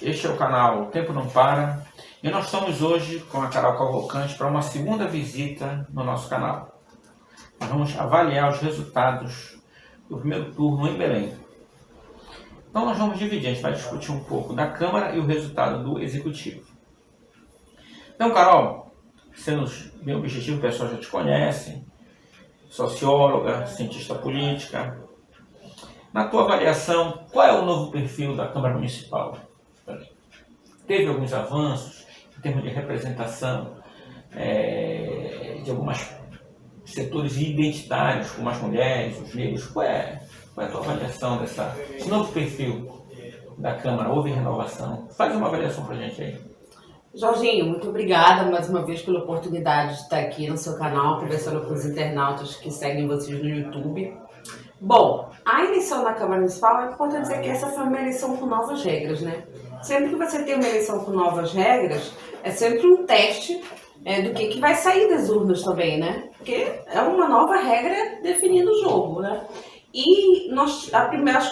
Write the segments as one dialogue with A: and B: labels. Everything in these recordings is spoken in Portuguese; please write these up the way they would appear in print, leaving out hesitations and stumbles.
A: Este é o canal O Tempo Não Para e nós estamos hoje com a Carol Cavalcante para uma segunda visita no nosso canal. Nós vamos avaliar os resultados do primeiro turno em Belém. Então nós vamos dividir, a gente vai discutir um pouco da Câmara e o resultado do Executivo. Então, Carol, sendo bem objetivo, o pessoal já te conhece, socióloga, cientista política. Na tua avaliação, qual é o novo perfil da Câmara Municipal? Teve alguns avanços em termos de representação de alguns setores identitários, como as mulheres, os negros. Qual é a tua avaliação desse novo perfil da Câmara? Houve renovação? Faz uma avaliação para a gente aí.
B: Jorginho, muito obrigada mais uma vez pela oportunidade de estar aqui no seu canal, conversando com os internautas que seguem vocês no YouTube. Bom, a eleição na Câmara Municipal, é importante dizer que essa foi uma eleição com novas regras, né? Sempre que você tem uma eleição com novas regras, é sempre um teste do que vai sair das urnas também, né? Porque é uma nova regra definindo o jogo, né? E acho que a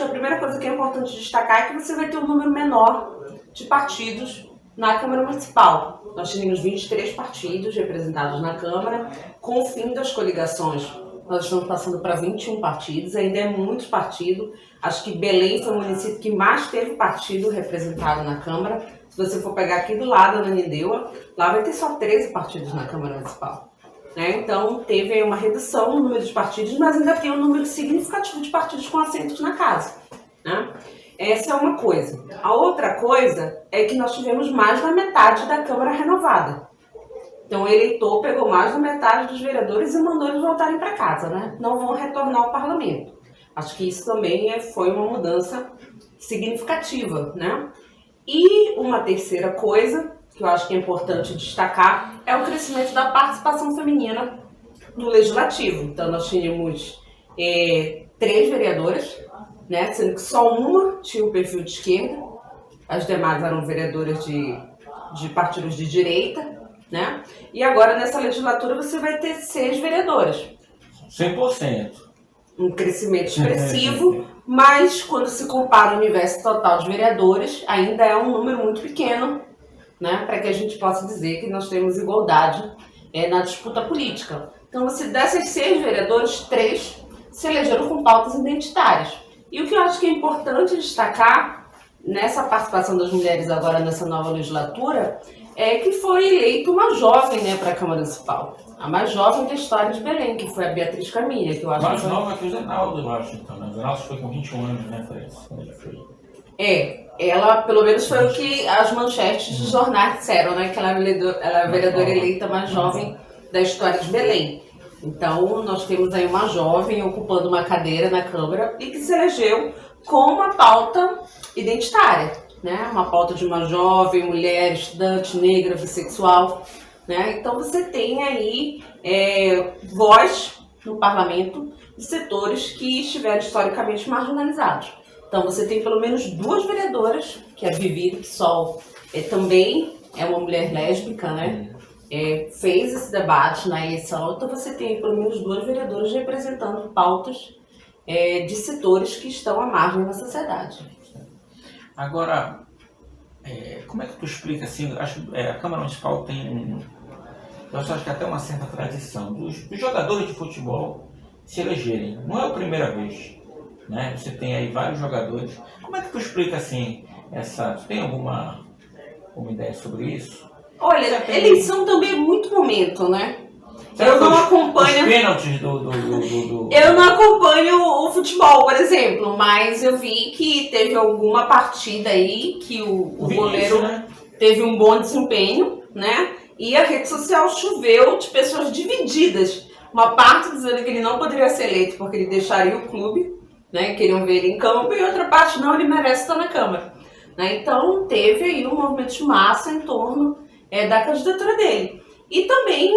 B: primeira coisa que é importante destacar é que você vai ter um número menor de partidos na Câmara Municipal. Nós tínhamos 23 partidos representados na Câmara. Com o fim das coligações, nós estamos passando para 21 partidos, ainda é muito partido. Acho que Belém foi o município que mais teve partido representado na Câmara. Se você for pegar aqui do lado, Ananindeua, lá vai ter só 13 partidos na Câmara Municipal. Então, teve uma redução no número de partidos, mas ainda tem um número significativo de partidos com assentos na casa, né? Essa é uma coisa. A outra coisa é que nós tivemos mais da metade da Câmara renovada. Então, o eleitor pegou mais da metade dos vereadores e mandou eles voltarem para casa, né? Não vão retornar ao parlamento. Acho que isso também foi uma mudança significativa, né? E uma terceira coisa que eu acho que é importante destacar é o crescimento da participação feminina no Legislativo. Então, nós tínhamos 3 vereadoras, né? Sendo que só uma tinha o perfil de esquerda, as demais eram vereadoras de partidos de direita, né? E agora, nessa legislatura, você vai ter 6 vereadoras.
A: 100%.
B: Um crescimento expressivo, mas quando se compara o universo total de vereadores, ainda é um número muito pequeno, né? Para que a gente possa dizer que nós temos igualdade na disputa política. Então, dessas 6 vereadores, 3 se elegeram com pautas identitárias. E o que eu acho que é importante destacar nessa participação das mulheres agora nessa nova legislatura é que foi eleita uma jovem, né, para a Câmara Municipal. A mais jovem da história de Belém, que foi a Beatriz Caminha, que eu acho
A: mais nova que o Zenaldo, eu acho, então. O Zenaldo foi com 21 anos, né,
B: ela pelo menos foi o que as manchetes dos jornais disseram, né, que ela é a vereadora eleita mais jovem da história de Belém. Então, nós temos aí uma jovem ocupando uma cadeira na Câmara e que se elegeu com uma pauta identitária, né? Uma pauta de uma jovem, mulher, estudante, negra, bissexual, né? Então, você tem aí voz no parlamento de setores que estiveram historicamente marginalizados. Então, você tem pelo menos 2 vereadoras, que é a Vivi Pissol, também é uma mulher lésbica, né? Fez esse debate na eleição, então você tem pelo menos 2 vereadoras representando pautas de setores que estão à margem da sociedade.
A: Agora, como é que tu explica assim? Acho que a Câmara Municipal tem eu acho que até uma certa tradição dos jogadores de futebol se elegerem. Não é a primeira vez, né? Você tem aí vários jogadores. Como é que tu explica assim tu tem alguma ideia sobre isso?
B: Olha, eleição também é muito momento, né? Eu não acompanho...
A: Os pênaltis
B: Eu não acompanho o futebol, por exemplo, mas eu vi que teve alguma partida aí que o goleiro, né, teve um bom desempenho, né? E a rede social choveu de pessoas divididas. Uma parte dizendo que ele não poderia ser eleito porque ele deixaria o clube, né? Queriam ver ele em campo, e outra parte não, ele merece estar na Câmara. Né? Então teve aí um movimento de massa em torno da candidatura dele. E também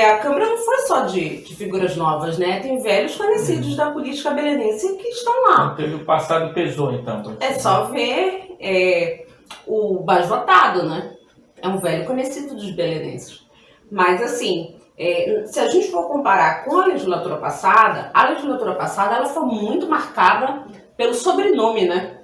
B: a Câmara não foi só de figuras novas, né? Tem velhos conhecidos da política belenense que estão lá.
A: Teve o passado pesou, então.
B: É só ver o mais votado, né? É um velho conhecido dos belenenses. Mas assim, se a gente for comparar com a legislatura passada ela foi muito marcada pelo sobrenome, né?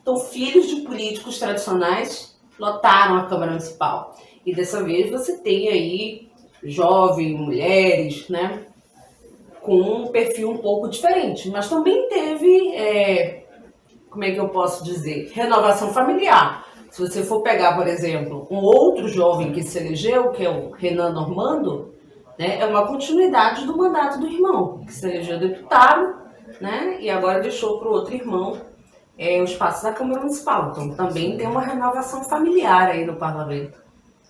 B: Então, filhos de políticos tradicionais lotaram a Câmara Municipal. E dessa vez você tem aí jovens, mulheres, né, com um perfil um pouco diferente. Mas também teve, como é que eu posso dizer, renovação familiar. Se você for pegar, por exemplo, um outro jovem que se elegeu, que é o Renan Normando, né, é uma continuidade do mandato do irmão, que se elegeu deputado, né, e agora deixou para o outro irmão o espaço da Câmara Municipal. Então também tem uma renovação familiar aí no parlamento.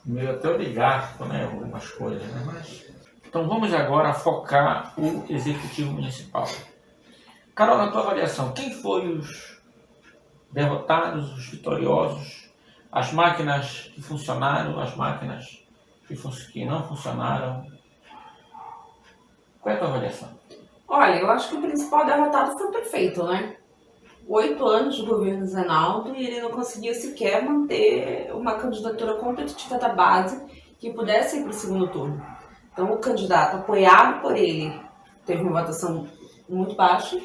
A: Meio até oligárquico, né? Algumas coisas, né? Mas... Então vamos agora focar o Executivo Municipal. Carol, na tua avaliação, quem foi os derrotados, os vitoriosos, as máquinas que funcionaram, as máquinas que não funcionaram? Qual é a tua avaliação?
B: Olha, eu acho que o principal derrotado foi o prefeito, né? 8 anos de governo Zenaldo e ele não conseguia sequer manter uma candidatura competitiva da base que pudesse ir para o segundo turno. Então o candidato apoiado por ele teve uma votação muito baixa.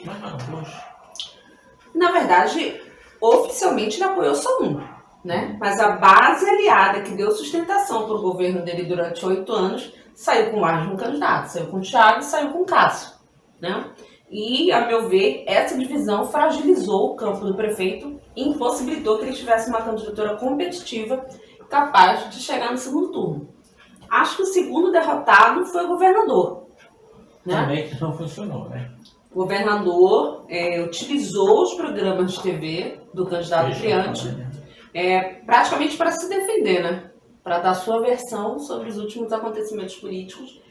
B: Na verdade, oficialmente ele apoiou só um, né? Mas a base aliada que deu sustentação para o governo dele durante 8 anos saiu com mais de um candidato. Saiu com o Thiago e saiu com o Cássio, né? E, a meu ver, essa divisão fragilizou o campo do prefeito e impossibilitou que ele tivesse uma candidatura competitiva capaz de chegar no segundo turno. Acho que o segundo derrotado foi o governador, né?
A: Também que não funcionou, né?
B: O governador utilizou os programas de TV do candidato Triante praticamente para se defender, né? Para dar sua versão sobre os últimos acontecimentos políticos,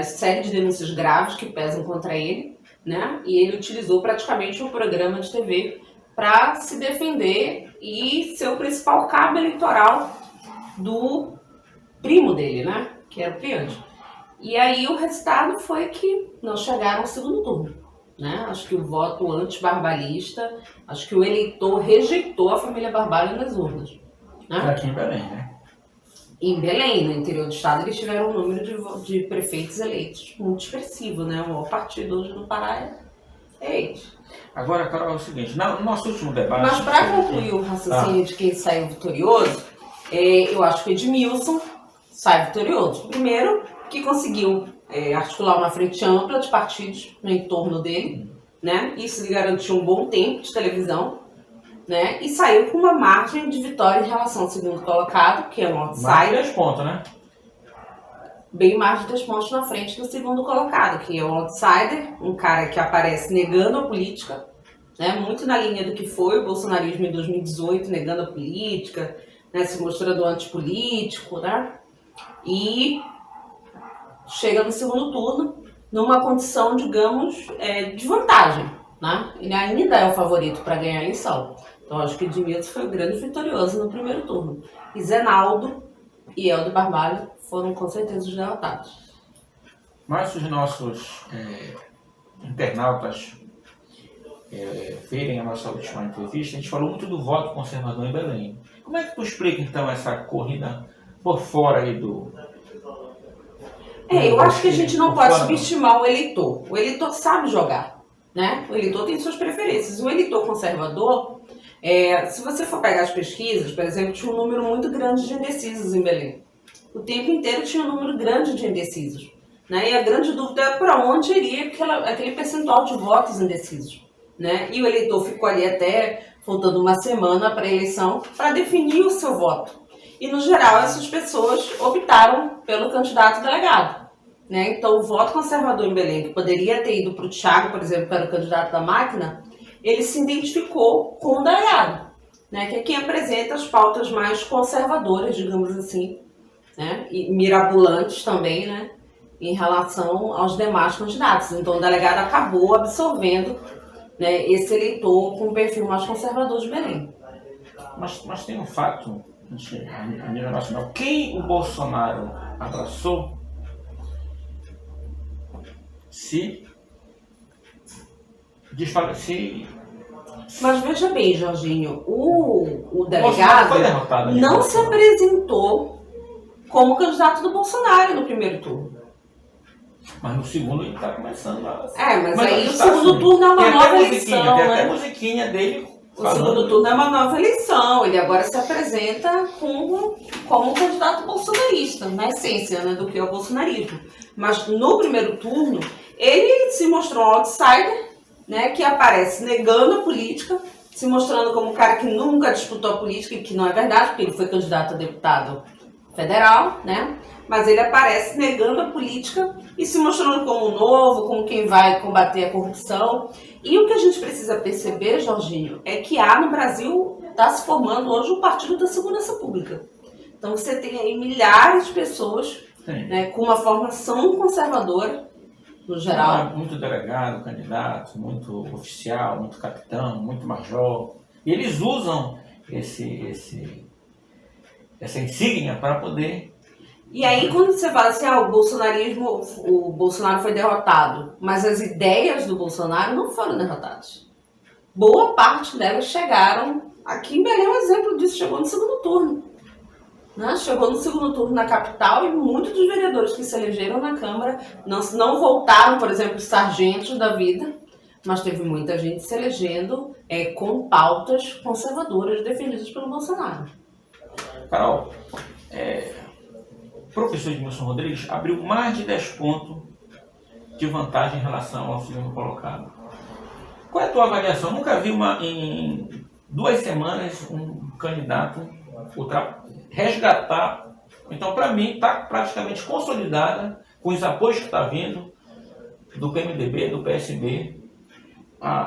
B: série de denúncias graves que pesam contra ele, né? E ele utilizou praticamente o programa de TV para se defender e ser o principal cabo eleitoral do primo dele, né? Que era o Triante. E aí o resultado foi que não chegaram ao segundo turno, né? Acho que o voto anti-barbalista, acho que o eleitor rejeitou a família Barbalho nas urnas, né?
A: Aqui em Belém, né?
B: Em Belém, no interior do estado, eles tiveram um número de prefeitos eleitos muito expressivo, né? O maior partido hoje no Pará é eles.
A: Agora, Carol, é o seguinte, no nosso último debate...
B: Mas para concluir o raciocínio de quem saiu vitorioso, eu acho que Edmilson sai vitorioso. Primeiro, que conseguiu articular uma frente ampla de partidos no entorno dele, né? Isso lhe garantiu um bom tempo de televisão, né? E saiu com uma margem de vitória em relação ao segundo colocado, que é um outsider.
A: Mais de 10 pontos, né?
B: Bem mais de 10 pontos na frente do segundo colocado, que é um outsider, um cara que aparece negando a política, né? Muito na linha do que foi o bolsonarismo em 2018, negando a política, né? Se mostrando antipolítico, né? E chega no segundo turno numa condição, digamos, de vantagem, né? Ele ainda é o favorito para ganhar a eleição. Então, acho que Edmilson foi o grande vitorioso no primeiro turno. E Zenaldo e Helder Barbalho foram, com certeza, os derrotados.
A: Mas se os nossos internautas verem a nossa última entrevista, a gente falou muito do voto conservador em Belém. Como é que tu explica, então, essa corrida por fora aí do...
B: Eu acho que a gente não pode subestimar o eleitor. O eleitor sabe jogar, né? O eleitor tem suas preferências. O eleitor conservador, se você for pegar as pesquisas, por exemplo, tinha um número muito grande de indecisos em Belém. O tempo inteiro tinha um número grande de indecisos, né? E a grande dúvida é para onde iria aquele percentual de votos indecisos, né? E o eleitor ficou ali até faltando uma semana para a eleição para definir o seu voto. E, no geral, essas pessoas optaram pelo candidato delegado, né? Então, o voto conservador em Belém, que poderia ter ido para o Thiago, por exemplo, que era o candidato da máquina, ele se identificou com o delegado, né? Que é quem apresenta as pautas mais conservadoras, digamos assim, né? E mirabolantes também, né? Em relação aos demais candidatos. Então, o delegado acabou absorvendo, né, esse eleitor com um perfil mais conservador de Belém.
A: Mas tem um fato... a nível nacional, quem o Bolsonaro abraçou
B: Mas veja bem, Jorginho, o delegado
A: foi derrotado,
B: não se apresentou como candidato do Bolsonaro no primeiro turno.
A: Mas no segundo ele está começando lá.
B: Mas aí o segundo turno é uma nova eleição,
A: tem
B: né?
A: até musiquinha dele
B: O segundo turno é uma nova eleição, ele agora se apresenta como um candidato bolsonarista, na essência, né, do que é o bolsonarismo. Mas no primeiro turno, ele se mostrou um outsider, né, que aparece negando a política, se mostrando como um cara que nunca disputou a política, e que não é verdade, porque ele foi candidato a deputado federal, né? Mas ele aparece negando a política e se mostrando como novo, como quem vai combater a corrupção. E o que a gente precisa perceber, Jorginho, é que há no Brasil, está se formando hoje o Partido da Segurança Pública. Então você tem aí milhares de pessoas, né, com uma formação conservadora, no geral.
A: Muito delegado, candidato, muito oficial, muito capitão, muito major. E eles usam essa insígnia para poder...
B: E aí, quando você fala assim, o Bolsonaro foi derrotado, mas as ideias do Bolsonaro não foram derrotadas. Boa parte delas chegaram, aqui em Belém, um exemplo disso, chegou no segundo turno. Né? Chegou no segundo turno na capital e muitos dos vereadores que se elegeram na Câmara não voltaram, por exemplo, os sargentos da vida, mas teve muita gente se elegendo com pautas conservadoras defendidas pelo Bolsonaro.
A: Carol, o professor Edmilson Rodrigues abriu mais de 10 pontos de vantagem em relação ao segundo colocado. Qual é a tua avaliação? Eu nunca vi em 2 semanas um candidato resgatar. Então, para mim, está praticamente consolidada, com os apoios que está vindo do PMDB, do PSB,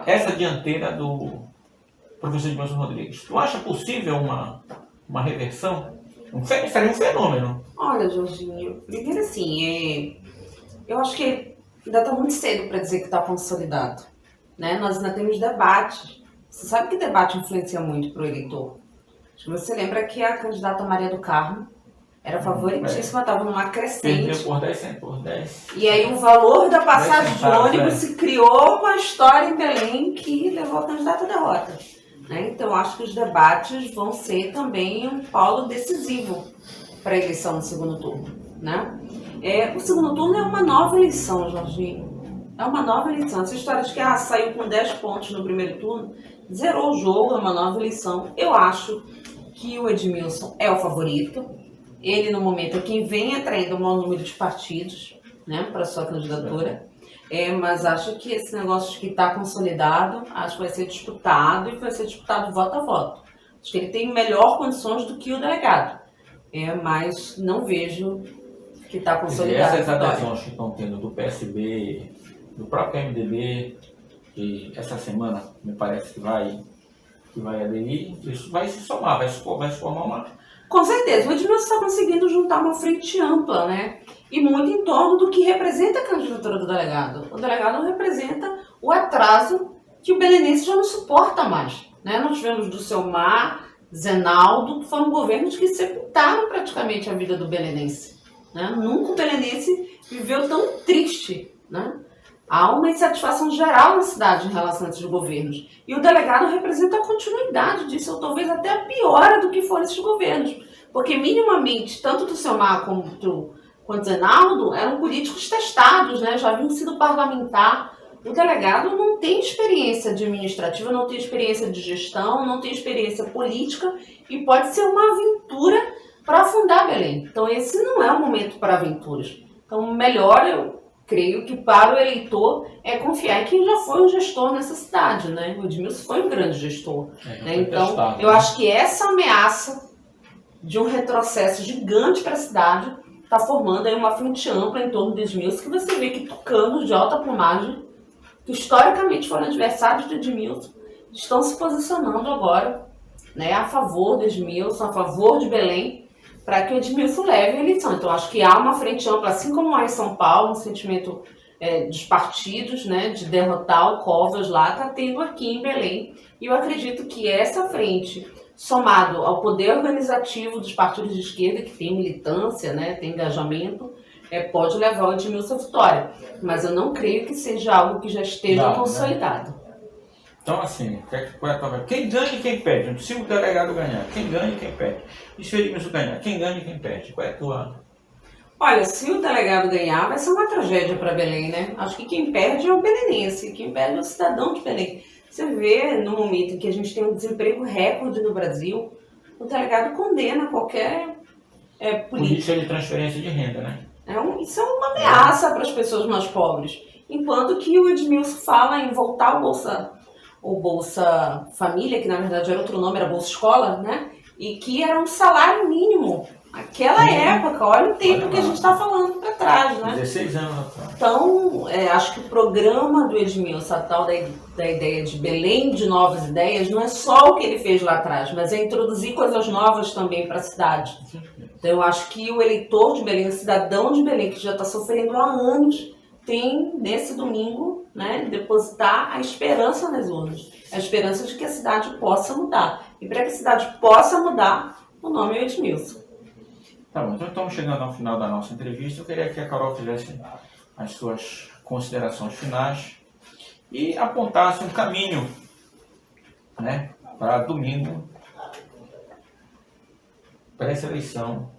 A: essa dianteira do professor Edmilson Rodrigues. Tu acha possível uma reversão? Seria um fenômeno.
B: Olha, Jorginho, primeiro assim, eu acho que ainda está muito cedo para dizer que está consolidado. Né? Nós ainda temos debate. Você sabe que debate influencia muito para o eleitor. Acho que você lembra que a candidata Maria do Carmo era favoritíssima, estava numa crescente.
A: Perdeu por 10, 100 por 10.
B: E aí o valor da passagem de ônibus se criou uma história em Belém que levou a candidata à derrota. Né? Então, acho que os debates vão ser também um polo decisivo para a eleição no segundo turno. Né? O segundo turno é uma nova eleição, Jorginho. É uma nova eleição. Essa história de que saiu com 10 pontos no primeiro turno, zerou o jogo, é uma nova eleição. Eu acho que o Edmilson é o favorito. Ele, no momento, é quem vem atraindo o maior número de partidos, né, para sua candidatura. Mas acho que esse negócio de que está consolidado, acho que vai ser disputado e vai ser disputado voto a voto. Acho que ele tem melhor condições do que o delegado, mas não vejo que está consolidado.
A: Essas adesões que estão tendo do PSB, do próprio MDB, que essa semana me parece que vai aderir, isso vai se somar, vai se formar uma...
B: Com certeza, o Edmilson está conseguindo juntar uma frente ampla, né? E muito em torno do que representa a candidatura do delegado. O delegado representa o atraso que o belenense já não suporta mais. Né? Nós tivemos do Selmar, Zenaldo, que foram governos que sepultaram praticamente a vida do belenense. Né? Nunca o belenense viveu tão triste. Né? Há uma insatisfação geral na cidade em relação a esses governos. E o delegado representa a continuidade disso, ou talvez até a piora do que foram esses governos. Porque minimamente, tanto do Selmar quanto Zenaldo eram políticos testados, né? Já haviam sido parlamentar. O delegado não tem experiência administrativa, não tem experiência de gestão, não tem experiência política e pode ser uma aventura para afundar Belém. Então esse não é o momento para aventuras. Então melhor, eu creio que para o eleitor é confiar em quem já foi um gestor nessa cidade, né? O Edmilson foi um grande gestor. Né? Então testado, eu acho que essa ameaça de um retrocesso gigante para a cidade está formando aí uma frente ampla em torno de Edmilson, que você vê que tucanos de alta plumagem, que historicamente foram adversários de Edmilson, estão se posicionando agora, né, a favor de Edmilson, a favor de Belém, para que o Edmilson leve a eleição. Então, acho que há uma frente ampla, assim como há em São Paulo, um sentimento dos partidos, né, de derrotar o Covas lá, está tendo aqui em Belém. E eu acredito que essa frente, somado ao poder organizativo dos partidos de esquerda, que tem militância, né, tem engajamento, pode levar o Edmilson à vitória. Mas eu não creio que seja algo que já esteja consolidado. Né?
A: Então, assim, quem ganha e quem perde? Se o delegado ganhar, quem ganha e quem perde? E se o Edmilson ganhar, quem ganha e quem perde? Qual é a tua...
B: Olha, se o delegado ganhar, vai ser uma tragédia para Belém, né? Acho que quem perde é o belenense, quem perde é o cidadão de Belém. Você vê no momento em que a gente tem um desemprego recorde no Brasil, o delegado condena qualquer político.
A: Política de transferência de renda, né?
B: Isso é uma ameaça para as pessoas mais pobres. Enquanto que o Edmilson fala em voltar o Bolsa Família, que na verdade era outro nome, era Bolsa Escola, né? E que era um salário mínimo. Naquela época, olha o tempo que a gente está falando para trás, né?
A: 16 anos atrás.
B: Então, acho que o programa do Edmilson, a tal da ideia de Belém de novas ideias, não é só o que ele fez lá atrás, mas é introduzir coisas novas também para a cidade. Então, eu acho que o eleitor de Belém, o cidadão de Belém, que já está sofrendo há anos, tem, nesse domingo, né, depositar a esperança nas urnas. A esperança de que a cidade possa mudar. E para que a cidade possa mudar, o nome é Edmilson.
A: Tá bom, então estamos chegando ao final da nossa entrevista. Eu queria que a Carol fizesse as suas considerações finais e apontasse um caminho, né, para domingo, para essa eleição.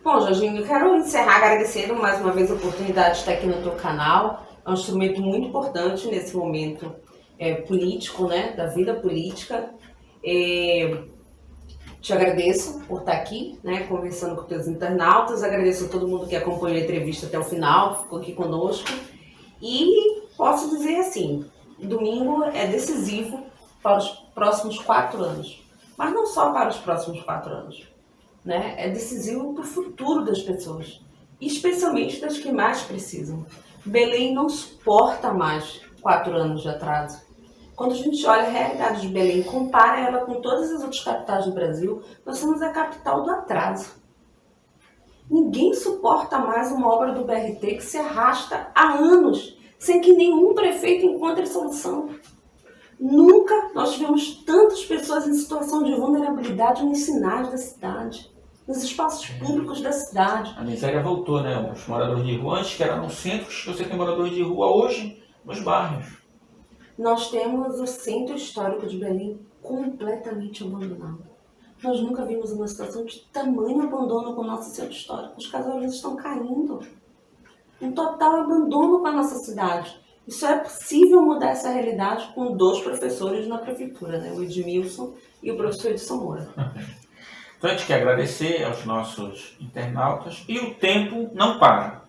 B: Bom, Jorginho, eu quero encerrar agradecendo mais uma vez a oportunidade de estar aqui no teu canal. É um instrumento muito importante nesse momento político, né, da vida política. Te agradeço por estar aqui, né, conversando com teus internautas. Agradeço a todo mundo que acompanhou a entrevista até o final, ficou aqui conosco. E posso dizer assim, domingo é decisivo para os próximos 4 anos. Mas não só para os próximos 4 anos. Né? É decisivo para o futuro das pessoas, especialmente das que mais precisam. Belém não suporta mais 4 anos de atraso. Quando a gente olha a realidade de Belém e compara ela com todas as outras capitais do Brasil, nós somos a capital do atraso. Ninguém suporta mais uma obra do BRT que se arrasta há anos, sem que nenhum prefeito encontre solução. Nunca nós tivemos tantas pessoas em situação de vulnerabilidade nos sinais da cidade, nos espaços públicos da cidade.
A: A miséria voltou, né? Os moradores de rua, antes que era nos centros, você tem moradores de rua hoje nos bairros.
B: Nós temos o centro histórico de Belém completamente abandonado. Nós nunca vimos uma situação de tamanho abandono com o nosso centro histórico. Os casarões estão caindo. Um total abandono com a nossa cidade. E só é possível mudar essa realidade com 2 professores na prefeitura, né? O Edmilson e o professor Edson Moura.
A: Então a gente quer agradecer aos nossos internautas e o tempo não para.